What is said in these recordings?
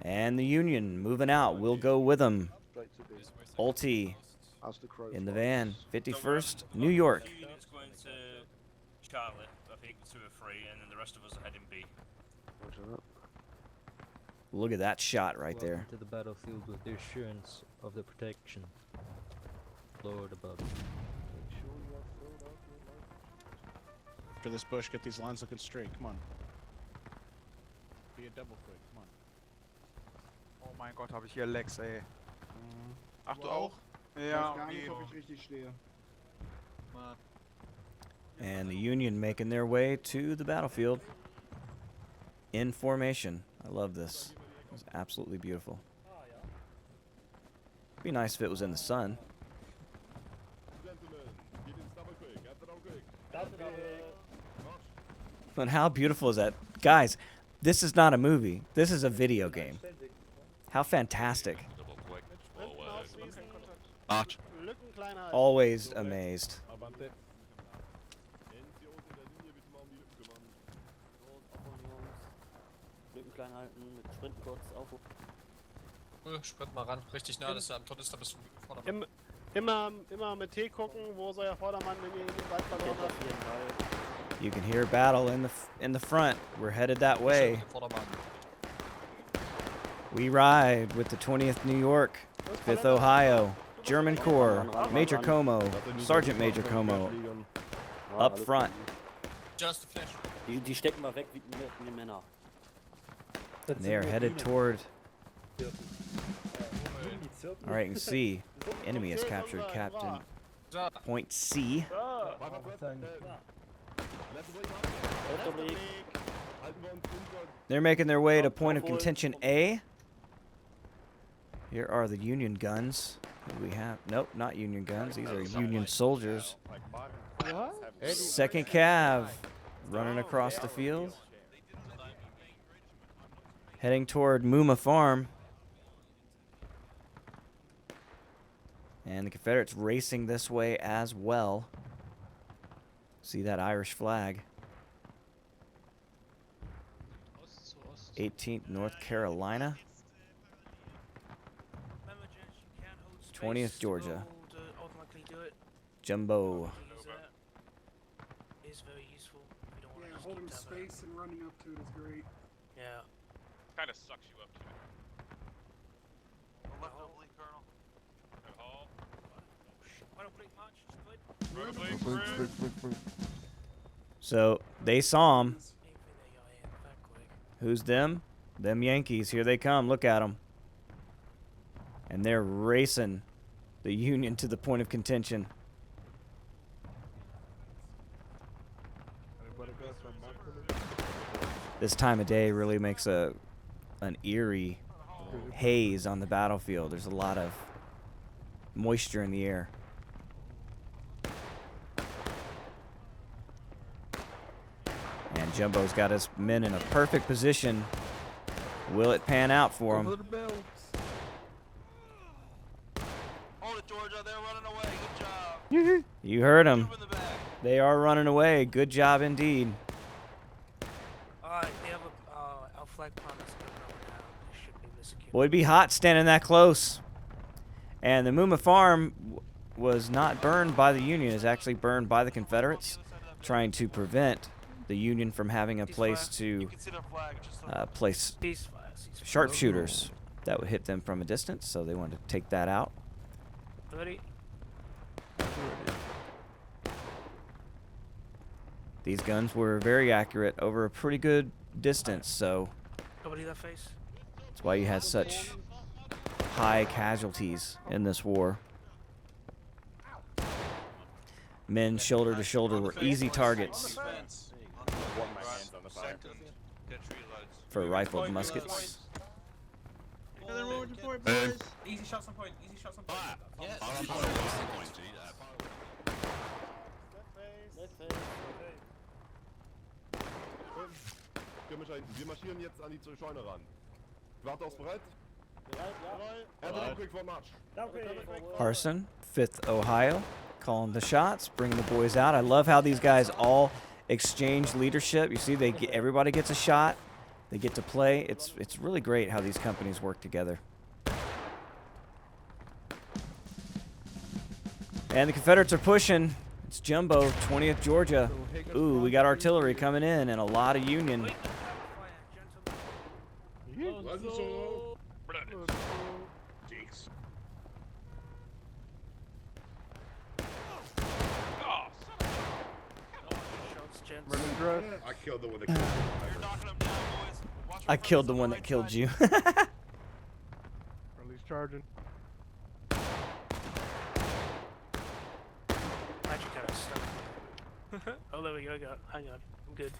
And the Union moving out. We'll go with them. Ulti in the van. 51st, New York. The Union's going to Charlotte, I think 2 or 3, and then the rest of us are heading B. Look at that shot right there. To the battlefield with the assurance of the protection. Lord above. For this bush, get these lines looking straight. Come on. Be a double quick. Come on. Oh mein Gott, habe ich hier Lex, ey. Ach, du auch? Ja, Gar nicht, ob ich richtig stehe. And the Union making their way to the battlefield in formation. I love this. It's absolutely beautiful. Be nice if it was in the sun. But how beautiful is that? Guys, this is not a movie. This is a video game. How fantastic. Arch. Always amazed. Klein halten, mit Sprint kurz aufrufen. Sprint mal ran, richtig nah, dass du am Tornister bist. Vordermann. Immer mit T gucken, wo soll der Vordermann, wenn ihr den Ball verloren habt. You can hear battle in the front. We're headed that way. Vordermann. We ride with the 20th New York, 5th Ohio, German Corps, Major Como, Sergeant Major Como, up front. Just a flash. Die stecken wir weg wie die Männer. And they are headed toward. All right, you can see enemy has captured Captain Point C. They're making their way to point of contention A. Here are the Union guns. Who do we have? Nope, not Union guns. These are Union soldiers. 2nd Cav running across the field. Heading toward Muma Farm. And the Confederates racing this way as well. See that Irish flag. 18th North Carolina. 20th Georgia. Jumbo. Is very useful. We don't want to just Holding keep that space and running up to it is great. Yeah. Kind of sucks you up to it. Left oblique, Colonel. I don't blink much, So they saw him. Who's them? Them Yankees. Here they come. Look at them. And they're racing the Union to the point of contention. This time of day really makes an eerie haze on the battlefield. There's a lot of moisture in the air. And Jumbo's got his men in a perfect position. Will it pan out for him? Hold it, Georgia. They're running away. Good job. You heard him. Move in the back. They are running away. Good job indeed. Alright, they have our flag promise. Should be miscued. Boy, it'd be hot standing that close. And the Muma Farm was not burned by the Union. It's actually burned by the Confederates, trying to prevent the Union from having a place to You can see their flag. Just place Ceasefire. sharpshooters that would hit them from a distance. So they wanted to take that out. 30. These guns were very accurate over a pretty good distance, so Nobody that face. that's why you had such high casualties in this war. Men shoulder to shoulder were easy targets for rifled muskets. Easy shots on point, easy shots on point. Wir marschieren jetzt an die Scheune ran. Wartaus bereit? Bereit. Quick for march. Harson, 5th Ohio, calling the shots, bringing the boys out. I love how these guys all exchange leadership. You see, everybody gets a shot, They get to play. It's really great how these companies work together. And the Confederates are pushing. It's Jumbo, 20th Georgia. Ooh, we got artillery coming in and a lot of Union. Wait, fire, gentlemen. Shots, gents. I killed the one that killed me. You're knocking them down, boys. Watch I for killed the friendlies one on that right killed side. you. Friendly's charging. Magic kind of stuff. Oh, there we go. Hang on. I'm good.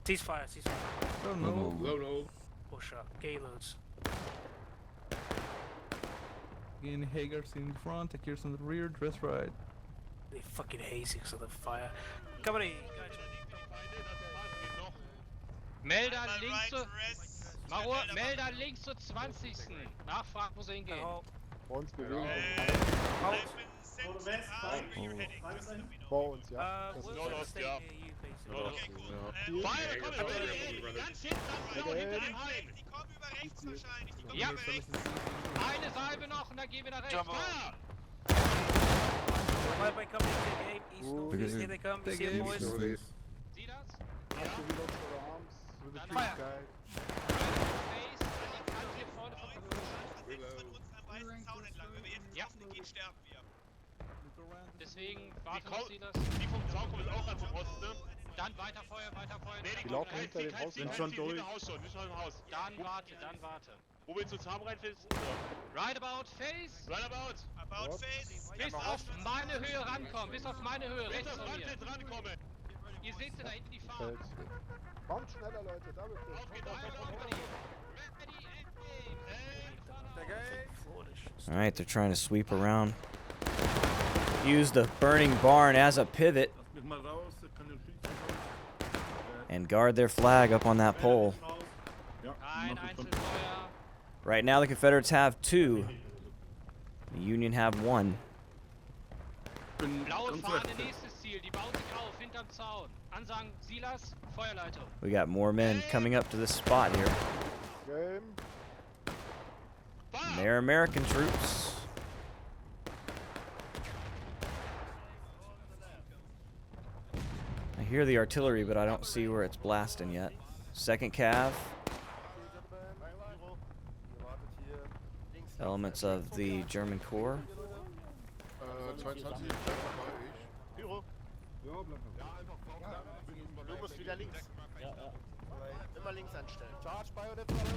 Ceasefire, ceasefire. Oh no. No, no. Push up. Gayloads. Again, Hagar's in front, Akir's in the rear, dress right. They fucking hazy because of the fire. Company, guys. Melde an links zur... Melde an links zur 20. Nachfragen, wo sie hingehen. Oh, Uns bewegen. Vor uns, ja. Das we'll ist try to Nordost, stay ja. near you, basically. Hier. Feuer, komm, ganz hinten, genau hinter dem Heim. Die kommen über rechts wahrscheinlich. Die kommen Ja. über rechts. Eine Salbe noch und dann gehen wir nach rechts. Jumbo. Feuer! My company, take aim. East, northeast. Here they come. You see them, boys? Sieh das? Hast du wieder unsere Arms? With the Dann tree Feuer. guy. Face an die Kante hier vorne von Rechts von uns am weißen Zaun entlang. Wenn wir jetzt Ja. draußen gehen, sterben wir. Deswegen warten wir sie das. Die vom Zaun kommen jetzt auch ganz im Osten, ne? Dann weiter Feuer, weiter Feuer. Die laufen hinter dem Haus. Sind schon durch. Haus schon, nicht schon im Haus. Dann warte. Wo willst du uns haben reinfällst? Right about face. Right about. About face. Bis auf meine Höhe rankommen. Bis auf meine Höhe. Rechts Rechts auf von mir. Landfeld rankommen. Ihr seht sie da hinten die Fahrt. Kommt schneller, Leute. Da wird Auf geht's. Ready, aim. All right, they're trying to sweep around. Use the burning barn as a pivot and guard their flag up on that pole. Kein Einzelfeuer. Right now, the Confederates have 2. The Union have 1. Blaue Fahne, nächstes Ziel. Die bauen sich auf, hinterm Zaun. Ansagen, Silas, Feuerleitung. We got more men coming up to this spot here. Game. And they're American troops. I hear the artillery, but I don't see where it's blasting yet. 2nd Cav. Elements of the German Corps. 22. Pyro. Ja, bleib mal. Du musst wieder links. Ja, ja. Immer links anstellen. Charge Bayonet alle.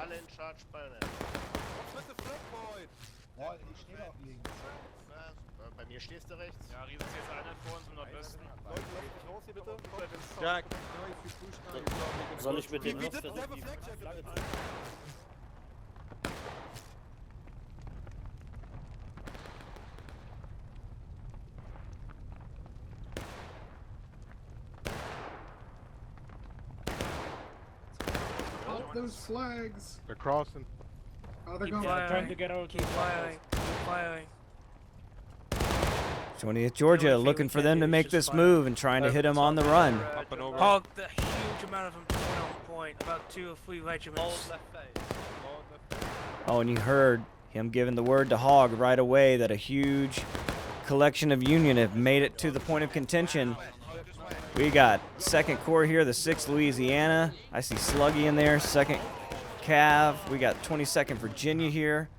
Alle in Charge Bayonet. With the flag point. Ja, ich stehe auch links. Bei mir stehst du rechts. Ja, Riese ist jetzt einer vor uns im Nordwesten. Leute, lasst mich raus hier bitte. Jack, soll ich mit dem Wie noch did versuchen, have a die flag check? Flagge zu... Up those flags. They're crossing. Oh, they're Keep going. firing. Keep firing. Keep firing. 20th Georgia looking for them to make this move and trying to hit them on the run. Hog, the huge amount of them going on point. About 2 or 3 regiments. Oh, and you heard him giving the word to Hogg right away that a huge collection of Union have made it to the point of contention. We got 2nd Corps here, the 6th Louisiana. I see Sluggy in there, 2nd Cav. We got 22nd Virginia here.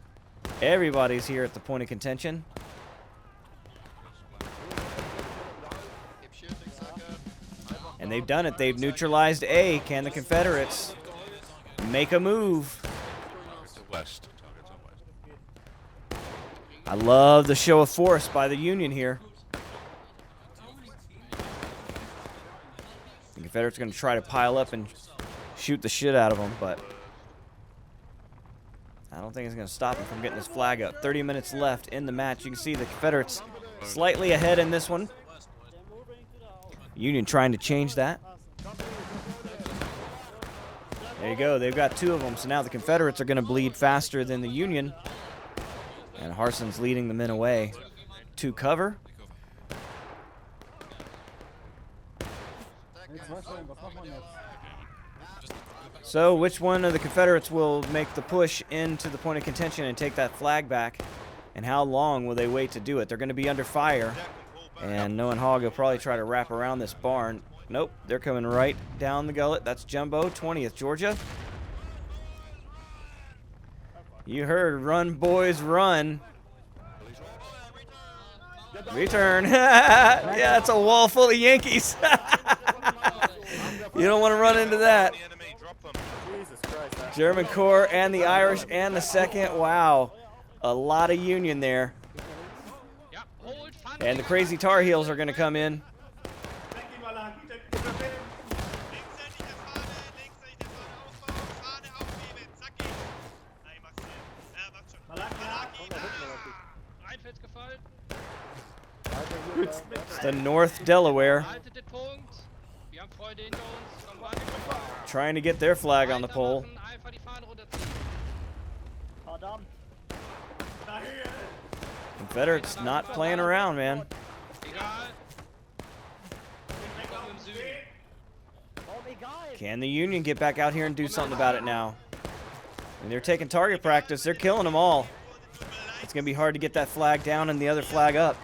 Everybody's here at the point of contention. And they've done it. They've neutralized A. Can the Confederates make a move? West. I love the show of force by the Union here. The Confederates are going to try to pile up and shoot the shit out of them, but I don't think it's going to stop them from getting this flag up. 30 minutes left in the match. You can see the Confederates slightly ahead in this one. Union trying to change that. There you go. They've got 2 of them. So now the Confederates are going to bleed faster than the Union. And Harson's leading the men away to cover. So, which one of the Confederates will make the push into the point of contention and take that flag back? And how long will they wait to do it? They're going to be under fire. And Noah and Hogg will probably try to wrap around this barn. Nope, they're coming right down the gullet. That's Jumbo, 20th Georgia. You heard, run, boys, run. Return. Yeah, it's a wall full of Yankees. You don't want to run into that. German Corps and the Irish and the 2nd. Wow. A lot of Union there. And the crazy Tar Heels are going to come in. It's the North Delaware. Trying to get their flag on the pole. Confederates not playing around, man. Can the Union get back out here and do something about it now? And they're taking target practice. They're killing them all. It's going to be hard to get that flag down and the other flag up.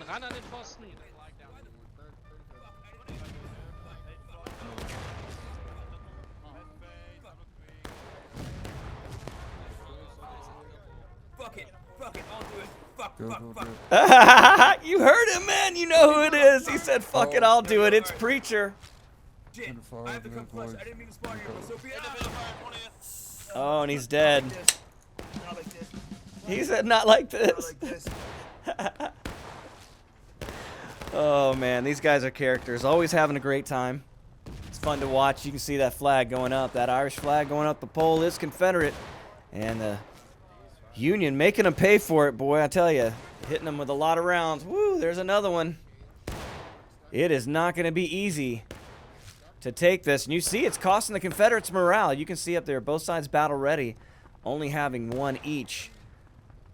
Dann ran an den Pfosten. You heard him, man. You know who it is. He said, fuck it, I'll do it. It's Preacher. Oh, and he's dead. He said, not like this. Oh, man. These guys are characters. Always having a great time. It's fun to watch. You can see that flag going up. That Irish flag going up the pole is Confederate. And the Union making them pay for it, boy, I tell you. Hitting them with a lot of rounds. Woo, there's another one. It is not going to be easy to take this. And you see it's costing the Confederates morale. You can see up there, both sides battle ready, only having one each.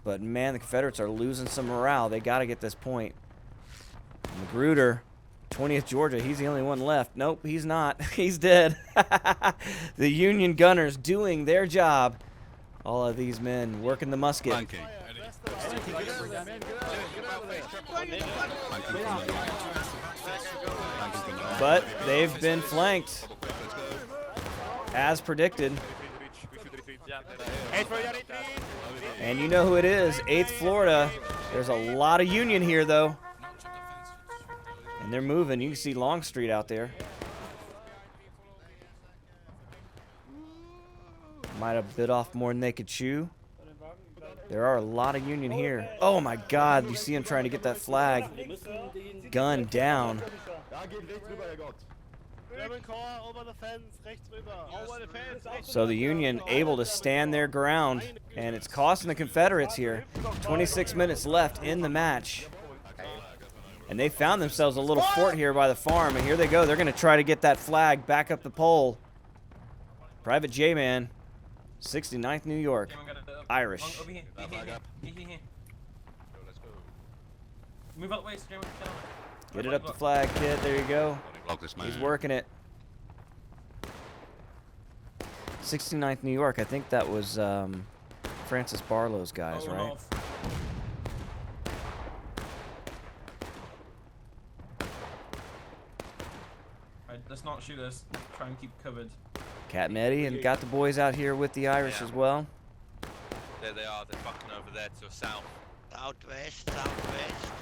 But, man, the Confederates are losing some morale. They got to get this point. Magruder, 20th Georgia, he's the only one left. Nope, he's not. He's dead. The Union gunners doing their job. All of these men working the musket. But they've been flanked, as predicted. And you know who it is, 8th Florida. There's a lot of Union here, though. And they're moving. You can see Longstreet out there. Might have bit off more than they could chew. There are a lot of Union here. Oh, my God. You see him trying to get that flag. Gun down. So the Union able to stand their ground, and it's costing the Confederates here. 26 minutes left in the match. And they found themselves a little fort here by the farm, and here they go. They're going to try to get that flag back up the pole. Private J-Man, 69th New York, Irish. Move out the way, Get it up the flag, kid. There you go. He's working it. 69th New York. I think that was Francis Barlow's guys, right? Right, let's not shoot us. Try and keep covered. Cat and Eddie, and got the boys out here with the Irish as well. There they are. They're fucking over there to the south. Southwest, southwest.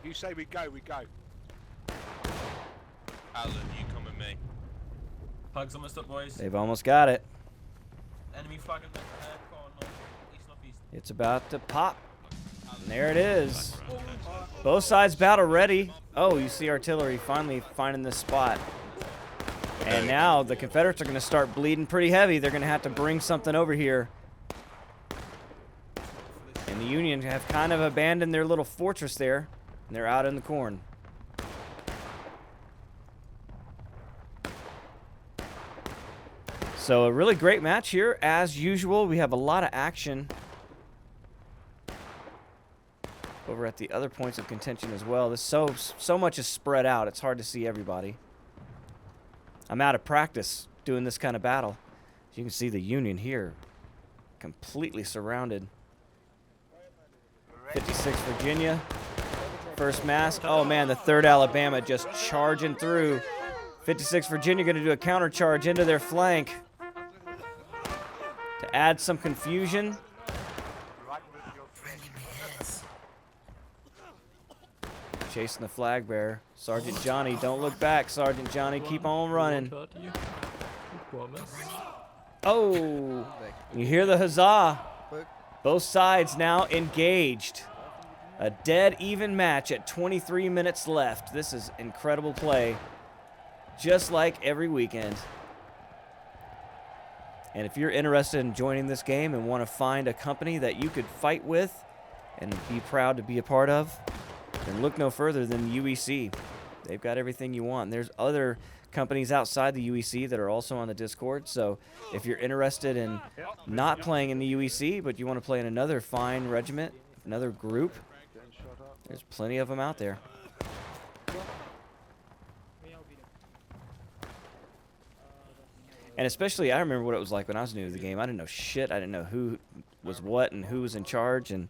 You say we go, we go. Alan, you come with me. Flag's almost up, boys. They've almost got it. Enemy flag in the corner, east, northeast. It's about to pop. And there it is. Both sides battle ready. Oh, you see artillery finally finding this spot. And now the Confederates are going to start bleeding pretty heavy. They're going to have to bring something over here. And the Union have kind of abandoned their little fortress there. And they're out in the corn. So a really great match here. As usual, we have a lot of action over at the other points of contention as well. This so much is spread out. It's hard to see everybody. I'm out of practice doing this kind of battle. As you can see the Union here, completely surrounded. 56 Virginia, first mass. Oh man, the 3rd Alabama just charging through. 56 Virginia going to do a counter charge into their flank to add some confusion. Chasing the flag bearer. Sergeant Johnny, don't look back. Sergeant Johnny, keep on running. Oh, you hear the huzzah. Both sides now engaged. A dead even match at 23 minutes left. This is incredible play, just like every weekend. And if you're interested in joining this game and want to find a company that you could fight with and be proud to be a part of, then look no further than UEC. They've got everything you want. And there's other companies outside the UEC that are also on the Discord. So if you're interested in not playing in the UEC, but you want to play in another fine regiment, another group, there's plenty of them out there. And especially, I remember what it was like when I was new to the game. I didn't know shit. I didn't know who was what and who was in charge. And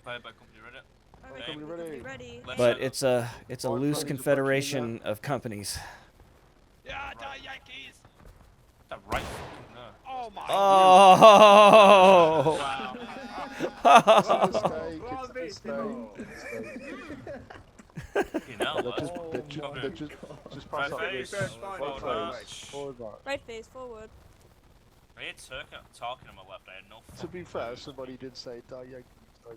but it's a loose confederation of companies. Yeah, die Yankees! That right fucking there. Oh my You know, Just pass up this. Right face, forward. I had talking on my left. I had no. To be fair, somebody did say die Yankees, die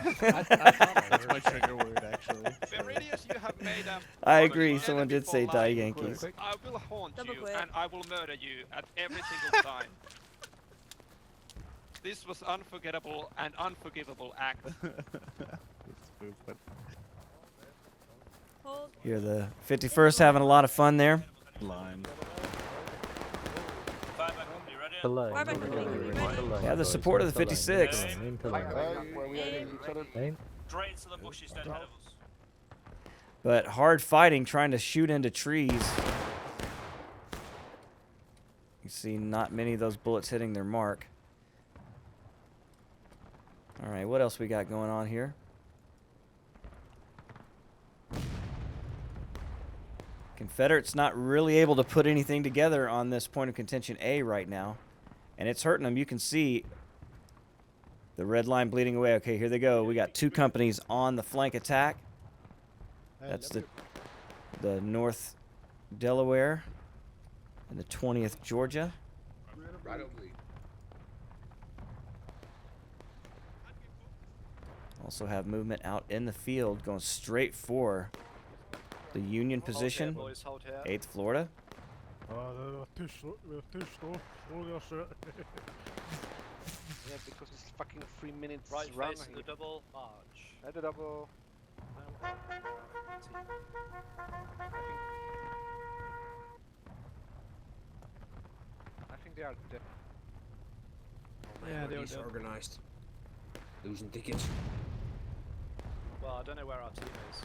Yankees. That's my trigger word, actually. Viridius, you have made a I agree. Someone did say die Yankees. I will haunt Double you quit. and I will murder you at every single time. This was unforgettable and unforgivable act. Hold. Here, the 51st having a lot of fun there. Line. Below. Why am I coming? Below. Yeah, the support of the 56. Aim below. Aim. Straight into the bushes dead ahead of us. But hard fighting, trying to shoot into trees. You see not many of those bullets hitting their mark. All right, what else we got going on here? Confederates not really able to put anything together on this point of contention A right now. And it's hurting them. You can see the red line bleeding away. Okay, here they go. We got 2 companies on the flank attack. That's the North Delaware and the 20th Georgia. Also have movement out in the field going straight for the Union position. 8th Florida. Yeah, because it's fucking 3 minutes Right run. face the double march. At the double. I think they are dead. Yeah, they're dead. Organized. Losing tickets. Well, I don't know where our team is.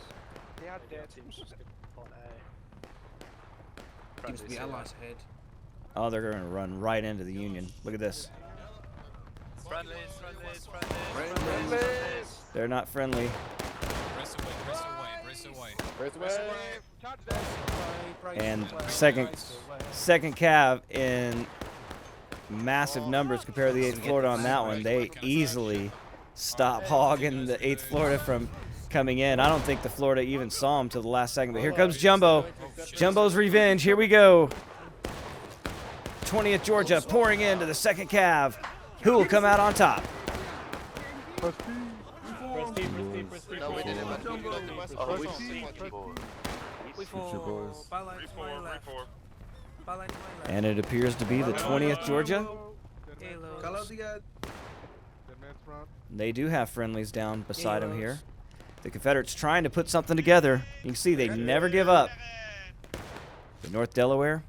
They are dead. Team's just on A. Seems to be allies ahead. Oh, they're going to run right into the Union. Look at this. Friendlies, friendlies, friendlies. They're not friendly. Brace away. And second Cav in massive numbers compared to the 8th Florida on that one. They easily stop hogging the 8th Florida from coming in. I don't think the Florida even saw him till the last second. But here comes Jumbo. Jumbo's revenge. Here we go. 20th Georgia pouring into the 2nd Cav. Who will come out on top? No, we didn't. We fall. Byline to my left. Byline to my left. And it appears to be the 20th Georgia. Halos. They do have friendlies down beside them here. The Confederates trying to put something together. You can see they never give up. The North Delaware.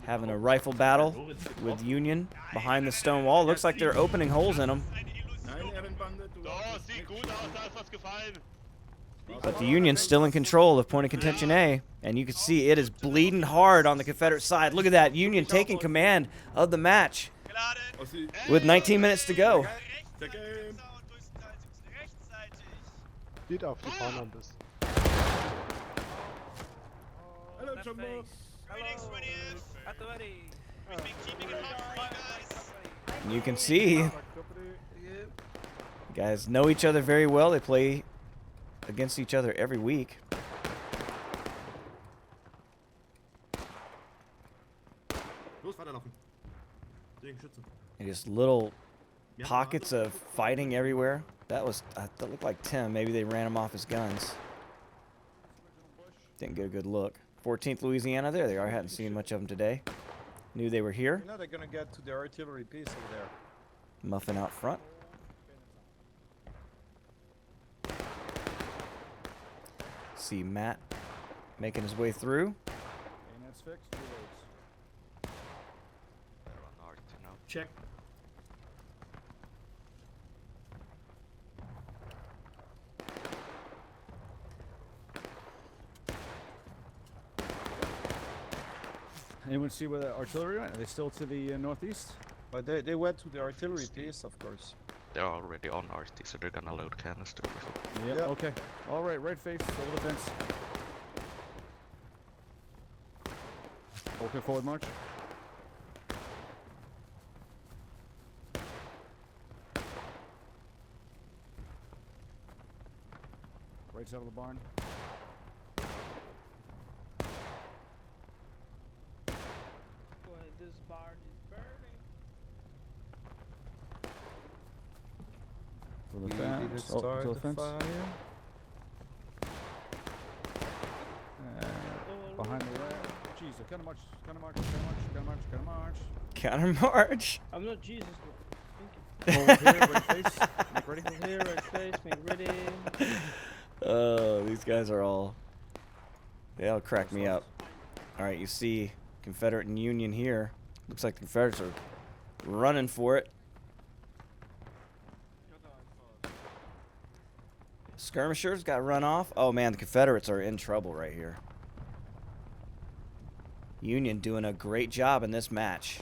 having a rifle battle with Union behind the stone wall. Looks like they're opening holes in them. But the Union's still in control of point of contention A. And you can see it is bleeding hard on the Confederate side. Look at that. Union taking command of the match with 19 minutes to go. Steht auf die Fahne am besten. Hello, Jumbo. At the ready. And you can see you guys know each other very well. They play against each other every week. Los, weiterlaufen. Gegen Schützen. And just little pockets of fighting everywhere. That looked like Tim. Maybe they ran him off his guns. Didn't get a good look. 14th Louisiana, there they are. I hadn't seen much of them today. Knew they were here. You know they're gonna get to the artillery piece over there. Muffin out front. See Matt making his way through. Bayonets fixed, reloads. Check. Anyone see where the artillery went? Are they still to the northeast? But they went to the artillery piece, of course. They're already on RT, so they're gonna load canister. Yeah, okay. Alright, right face, over the fence. Okay, forward march. Right side of the barn. This barn is burning. For the fence. Oh, to the fence. Behind the red. Jeez, counter march, counter march, counter march, counter march, counter march. Counter march. I'm not Jesus. Over here, right face. Make ready. Over here, right face, make ready. Oh, these guys are they all crack me up. All right, you see Confederate and Union here. Looks like the Confederates are running for it. Skirmishers got run off. Oh man, the Confederates are in trouble right here. Union doing a great job in this match.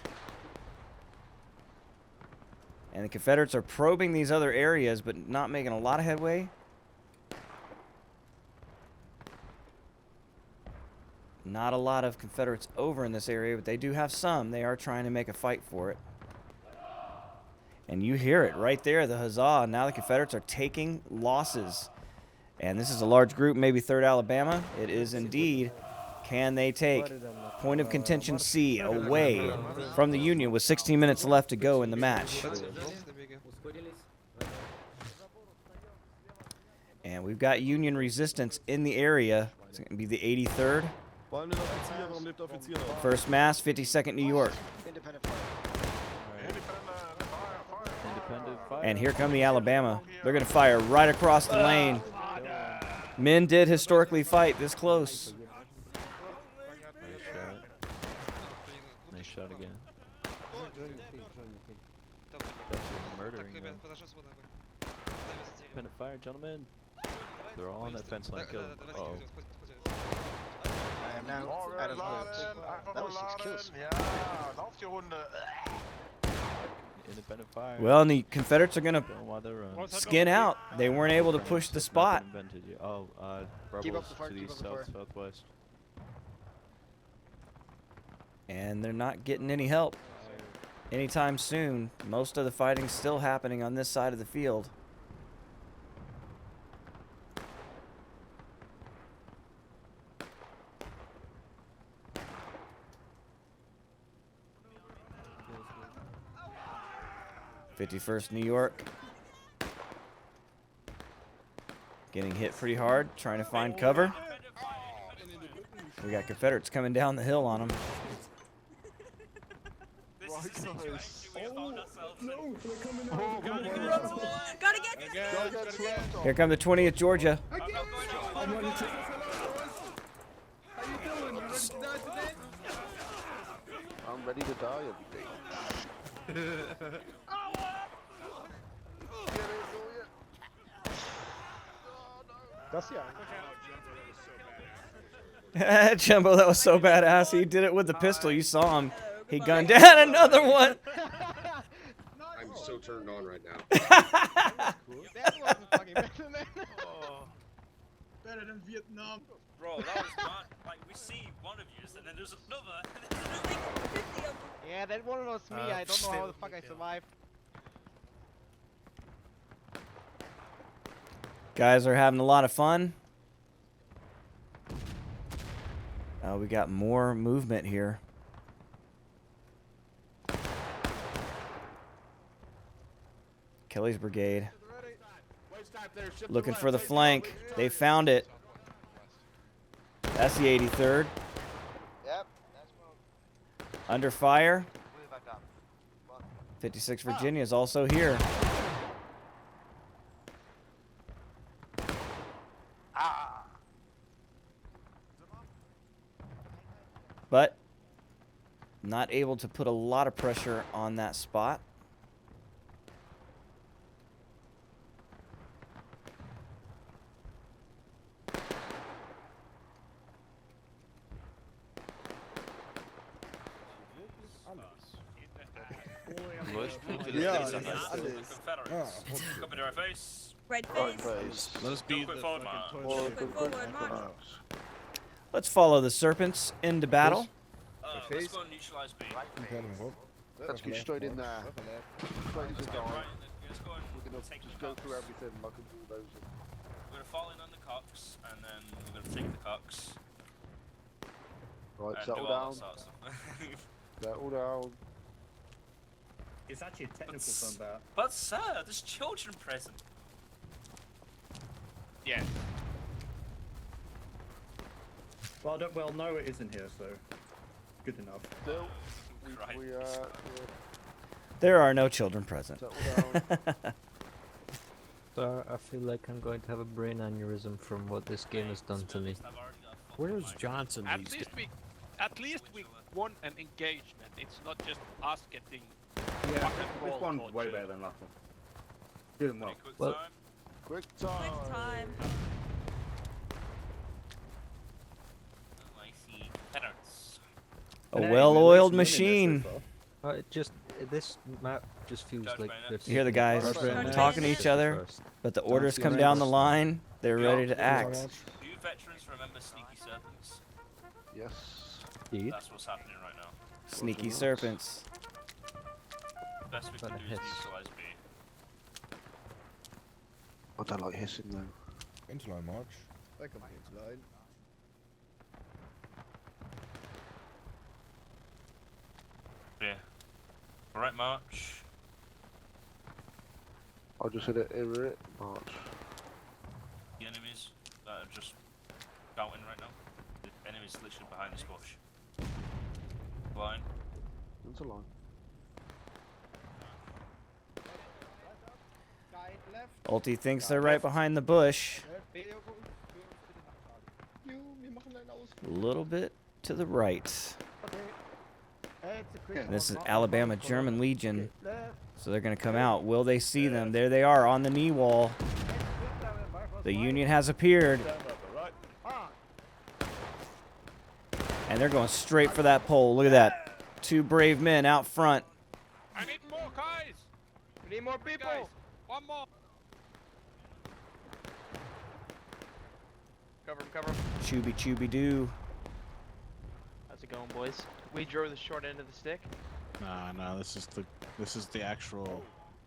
And the Confederates are probing these other areas, but not making a lot of headway. Not a lot of Confederates over in this area, but they do have some. They are trying to make a fight for it. And you hear it right there, the huzzah. Now the Confederates are taking losses. And this is a large group, maybe 3rd Alabama. It is indeed. Can they take point of contention C away from the Union with 16 minutes left to go in the match? And we've got Union resistance in the area. It's going to be the 83rd. First Mass, 52nd New York. And here come the Alabama. They're going to fire right across the lane. Men did historically fight this close. Nice shot again. Murdering them. Independent fire, gentlemen. They're all on that fence line. Kill. Uh-oh. I am now out of the... That was 6 kills. Independent fire. Well, and the Confederates are going to skin out. They weren't able to push the spot. Oh, rebels to the southwest. And they're not getting any help anytime soon. Most of the fighting's still happening on this side of the field. '51st New York. Getting hit pretty hard, trying to find cover. We got Confederates coming down the hill on them. Here come the 20th Georgia. I'm ready to die every day. Jumbo, that was so badass. He did it with the pistol. You saw him. He gunned down another one. I'm so turned on right now. Better than Vietnam. Bro, that was not like we see one of you, and then there's another, and then there's another. Yeah, that one was me. I don't know how the fuck I survived. Guys are having a lot of fun. We got more movement here. Kelly's brigade. Looking for the flank. They found it. That's the 83rd. Yep. Under fire. 56 Virginia is also here. But not able to put a lot of pressure on that spot. Copy to our face. Right face. Let us be Quick the forward fucking march. torch. Quick forward march. Let's follow the Serpents into battle. Let's go and neutralize B. Let's get straight in there. Straight Let's into go die. right. Let's go and We're gonna take just the go through cocks. everything like a bulldozer. We're gonna fall in on the cocks, and then we're gonna take the cocks. Right, And settle do all down. that sort of stuff. Settle down. It's actually a technical combat. But sir, there's children present. Yeah. Well, no, it isn't here, so good enough. Still, Right. we There are no children present. settle down. So I feel like I'm going to have a brain aneurysm from what this game has done to me. Where's Johnson these days? At least we won an engagement. It's not just us getting. Yeah, this one's way better than last one. Doing well. Quick Well- time. Quick time. Quick time. Oh, I see. Confederates. A well-oiled machine. It just this map just feels Judge like Bennett. they're You hear the guys Judge talking to Bennett. each other, first. but the orders come down the line. They're ready to act. Do you veterans remember Sneaky Serpents? Yes. Indeed. That's what's happening right now. Sneaky Serpents. The best we can But do it is hits. neutralize B. I don't like hissing though. Interline march. They can be interline. Yeah. Alright, march. I'll just hit it over it. March. The enemies that are just shouting right now. The enemies literally behind this bush. Line. Into line. Ulti thinks they're right behind the bush. A little bit to the right. And this is Alabama German Legion. So they're going to come out. Will they see them? There they are on the knee wall. The Union has appeared. And they're going straight for that pole. Look at that. Two brave men out front. I need more guys. We need more people. One more. Cover him, cover him. Chooby chooby doo. How's it going, boys? We drove the short end of the stick. Nah, this is the actual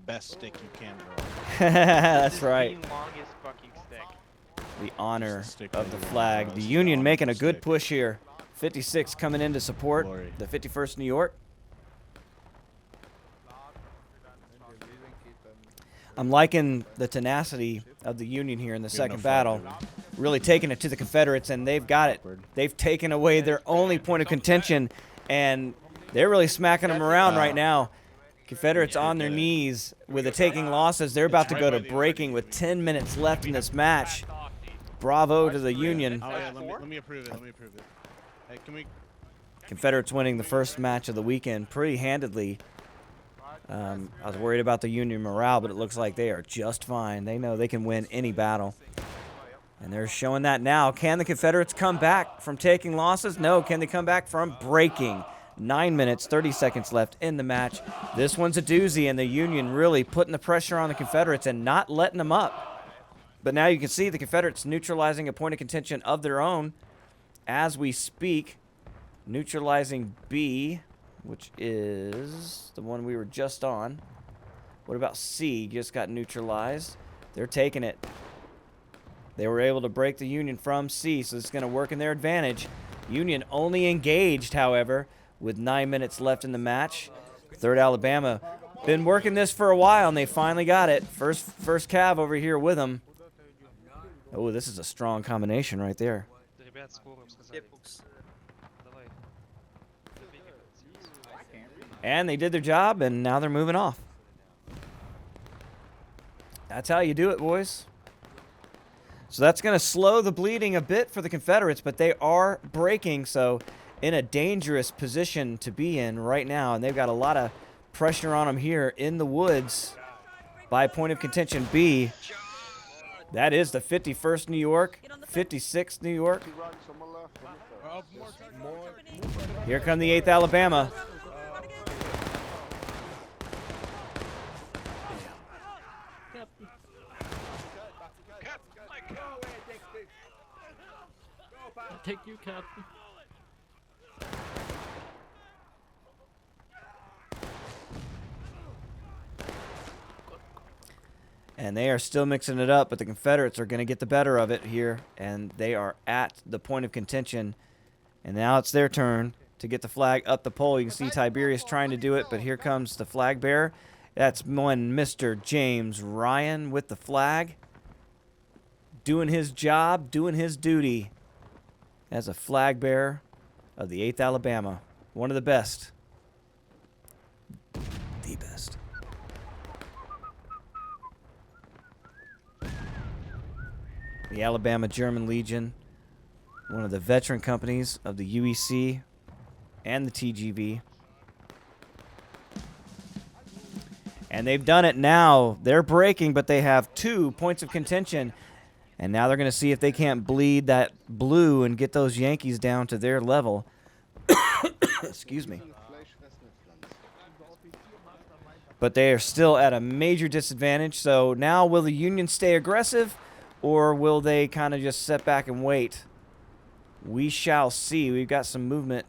best stick you can draw. That's This is right. the longest fucking stick. The honor Stick of the with flag. arrows. The Union The making a honor good stick. push here. 56 coming in to support Glory. the 51st New York. I'm liking the tenacity of the Union here in the second battle. Really taking it to the Confederates, and they've got it. They've taken away their only point of contention, and they're really smacking them around right now. Confederates on their knees with the taking losses. They're about to go to breaking with 10 minutes left in this match. Bravo to the Union. Oh yeah, let me approve it. Let me approve it. Hey, can we Confederates winning the first match of the weekend pretty handedly. I was worried about the Union morale, but it looks like they are just fine. They know they can win any battle. And they're showing that now. Can the Confederates come back from taking losses? No. Can they come back from breaking? 9 minutes, 30 seconds left in the match. This one's a doozy, and the Union really putting the pressure on the Confederates and not letting them up. But now you can see the Confederates neutralizing a point of contention of their own as we speak. Neutralizing B, which is the one we were just on. What about C? Just got neutralized. They're taking it. They were able to break the Union from C, so it's going to work in their advantage. Union only engaged, however, with 9 minutes left in the match. 3rd Alabama been working this for a while, and they finally got it. First Cav over here with them. Oh, this is a strong combination right there. And they did their job, and now they're moving off. That's how you do it, boys. So that's going to slow the bleeding a bit for the Confederates, but they are breaking, so in a dangerous position to be in right now, and they've got a lot of pressure on them here in the woods by point of contention B. That is the 51st New York, 56th New York. Here come the 8th Alabama. Take you, Captain. And they are still mixing it up, but the Confederates are going to get the better of it here, and they are at the point of contention. And now it's their turn to get the flag up the pole. You can see Tiberius trying to do it, but here comes the flag bearer. That's one Mr. James Ryan with the flag, doing his job, doing his duty as a flag bearer of the 8th Alabama. One of the best. The best. The Alabama German Legion, one of the veteran companies of the UEC and the TGV. And they've done it now. They're breaking, but they have 2 points of contention. And now they're going to see if they can't bleed that blue and get those Yankees down to their level. Excuse me. But they are still at a major disadvantage. So now will the Union stay aggressive, or will they kind of just sit back and wait? We shall see. We've got some movement.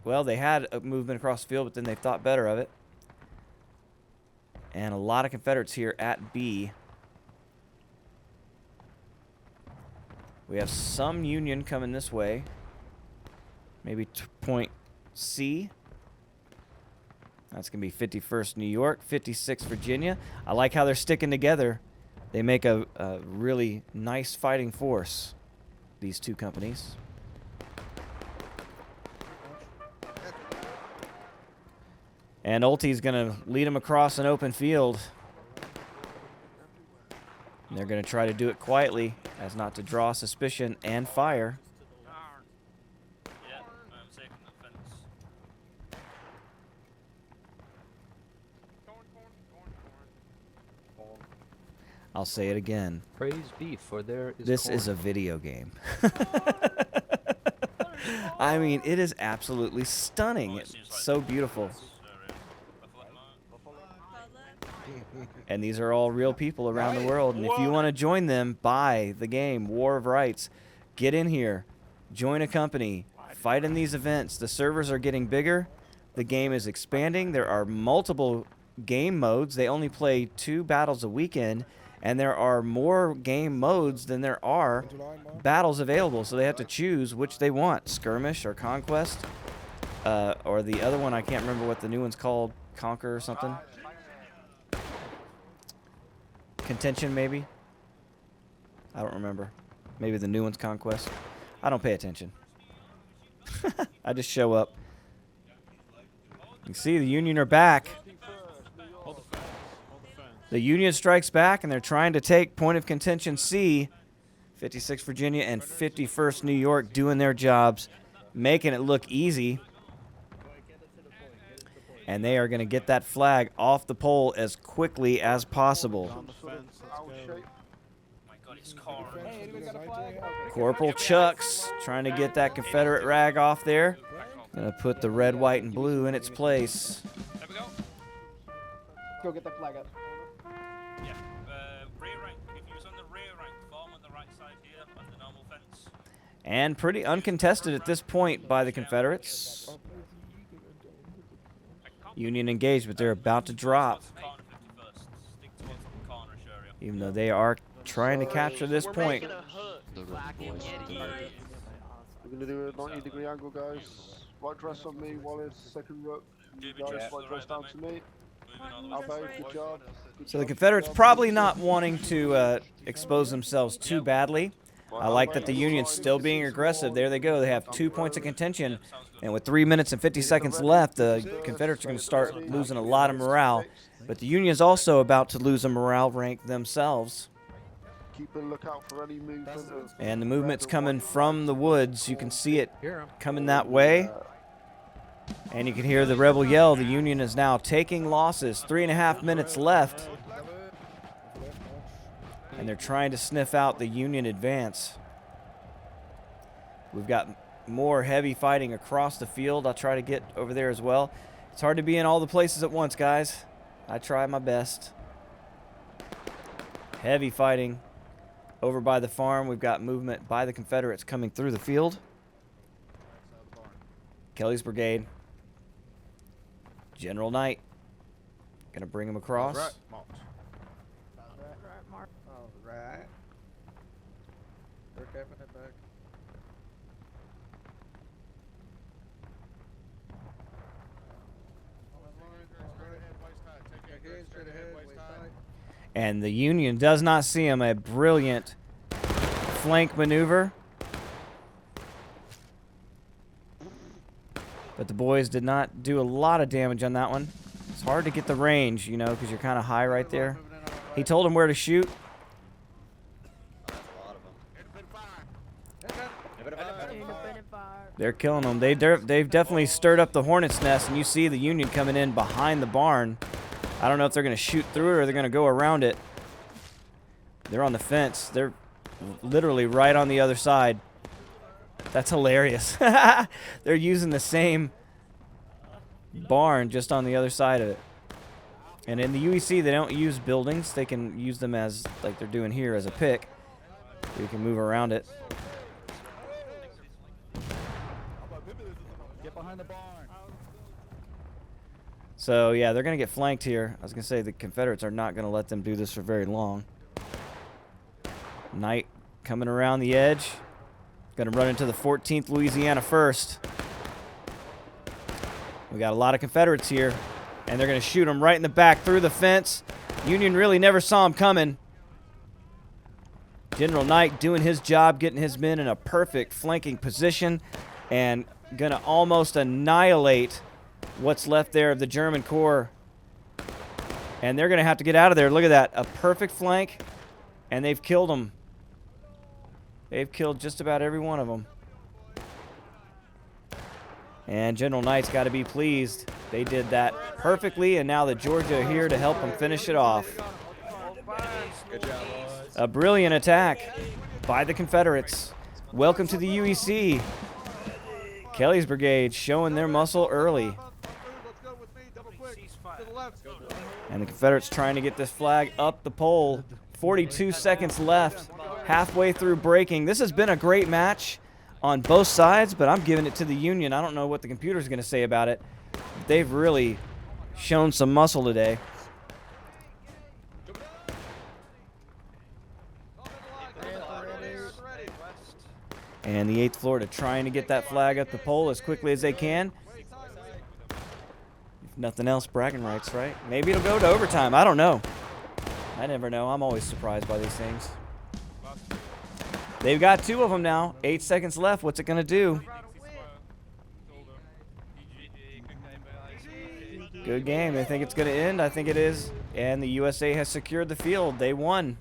Well, they had a movement across the field, but then they thought better of it. And a lot of Confederates here at B. We have some Union coming this way. Maybe point C. That's going to be 51st New York, 56th Virginia. I like how they're sticking together. They make a really nice fighting force, these 2 companies. And Ulti's going to lead them across an open field. And they're going to try to do it quietly, as not to draw suspicion and fire. Yeah, I'm taking the fence. I'll say it again. Praise be, for there is This corn. is a video game. I mean, it is absolutely stunning. It's so beautiful. And these are all real people around the world. And if you want to join them, buy the game, War of Rights. Get in here. Join a company. Fight in these events. The servers are getting bigger. The game is expanding. There are multiple game modes. They only play 2 battles a weekend. And there are more game modes than there are battles available. So they have to choose which they want. Skirmish or Conquest. Or the other one, I can't remember what the new one's called. Conquer or something. Contention, maybe? I don't remember. Maybe the new one's Conquest. I don't pay attention. I just show up. You can see the Union are back. The Union strikes back, and they're trying to take point of contention C. 56th Virginia and 51st New York doing their jobs, making it look easy. And they are going to get that flag off the pole as quickly as possible. On the fence, let's go. My God, it's Carl. Corporal Chucks trying to get that Confederate rag off there. Gonna put the red, white, and blue in its place. There we go. Go get the flag up. Yeah, rear rank. If you was on the rear rank, form on the right side here on the normal fence. And pretty uncontested at this point by the Confederates. Union engaged, but they're about to drop. Corner 51st. Stick towards the cornerish area. Even though they are trying to capture this point. The red boys to the right. We're gonna do a 90-degree angle, guys. Right dress on me, Wallace. Second rook. You guys, right dress down to me. Albo, good job. So the Confederates probably not wanting to expose themselves too badly. I like that the Union's still being aggressive. There they go. They have 2 points of contention. And with 3 minutes and 50 seconds left, the Confederates are going to start losing a lot of morale. But the Union's also about to lose a morale rank themselves. Keep a lookout for any movement. And the movement's coming from the woods. You can see it coming that way. And you can hear the rebel yell. The Union is now taking losses. 3.5 minutes left. And they're trying to sniff out the Union advance. We've got more heavy fighting across the field. I'll try to get over there as well. It's hard to be in all the places at once, guys. I try my best. Heavy fighting over by the farm. We've got movement by the Confederates coming through the field. Kelly's brigade. General Knight. Gonna bring him across. Right, march. Alright. They're capping it back. And the Union does not see him. A brilliant flank maneuver. But the boys did not do a lot of damage on that one. It's hard to get the range, you know, because you're kind of high right there. He told him where to shoot. They're killing them. They've definitely stirred up the hornet's nest, and you see the Union coming in behind the barn. I don't know if they're going to shoot through it or they're going to go around it. They're on the fence. They're literally right on the other side. That's hilarious. They're using the same barn just on the other side of it. And in the UEC, they don't use buildings. They can use them as, like they're doing here, as a pick. So you can move around it. Get behind the barn. So, yeah, they're going to get flanked here. I was going to say the Confederates are not going to let them do this for very long. Knight coming around the edge. Going to run into the 14th Louisiana first. We got a lot of Confederates here. And they're going to shoot them right in the back through the fence. Union really never saw him coming. General Knight doing his job, getting his men in a perfect flanking position. And going to almost annihilate what's left there of the German corps. And they're going to have to get out of there. Look at that. A perfect flank. And they've killed them. They've killed just about every one of them. And General Knight's got to be pleased. They did that perfectly, and now the Georgia are here to help them finish it off. Good job, boys. A brilliant attack by the Confederates. Welcome to the UEC. Kelly's brigade showing their muscle early. And the Confederates trying to get this flag up the pole. 42 seconds left. Halfway through breaking. This has been a great match on both sides, but I'm giving it to the Union. I don't know what the computer's going to say about it. They've really shown some muscle today. And the 8th Florida trying to get that flag up the pole as quickly as they can. If nothing else, bragging rights, right? Maybe it'll go to overtime. I don't know. I never know. I'm always surprised by these things. They've got 2 of them now. 8 seconds left. What's it going to do? Good game. They think it's going to end. I think it is. And the USA has secured the field. They won.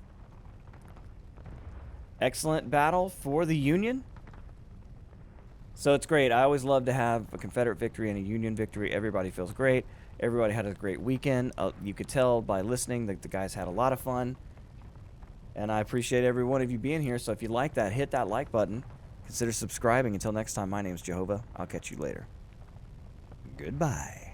Excellent battle for the Union. So it's great. I always love to have a Confederate victory and a Union victory. Everybody feels great. Everybody had a great weekend. You could tell by listening that the guys had a lot of fun. And I appreciate every one of you being here. So if you like that, hit that like button. Consider subscribing. Until next time, my name's Jehovah. I'll catch you later. Goodbye.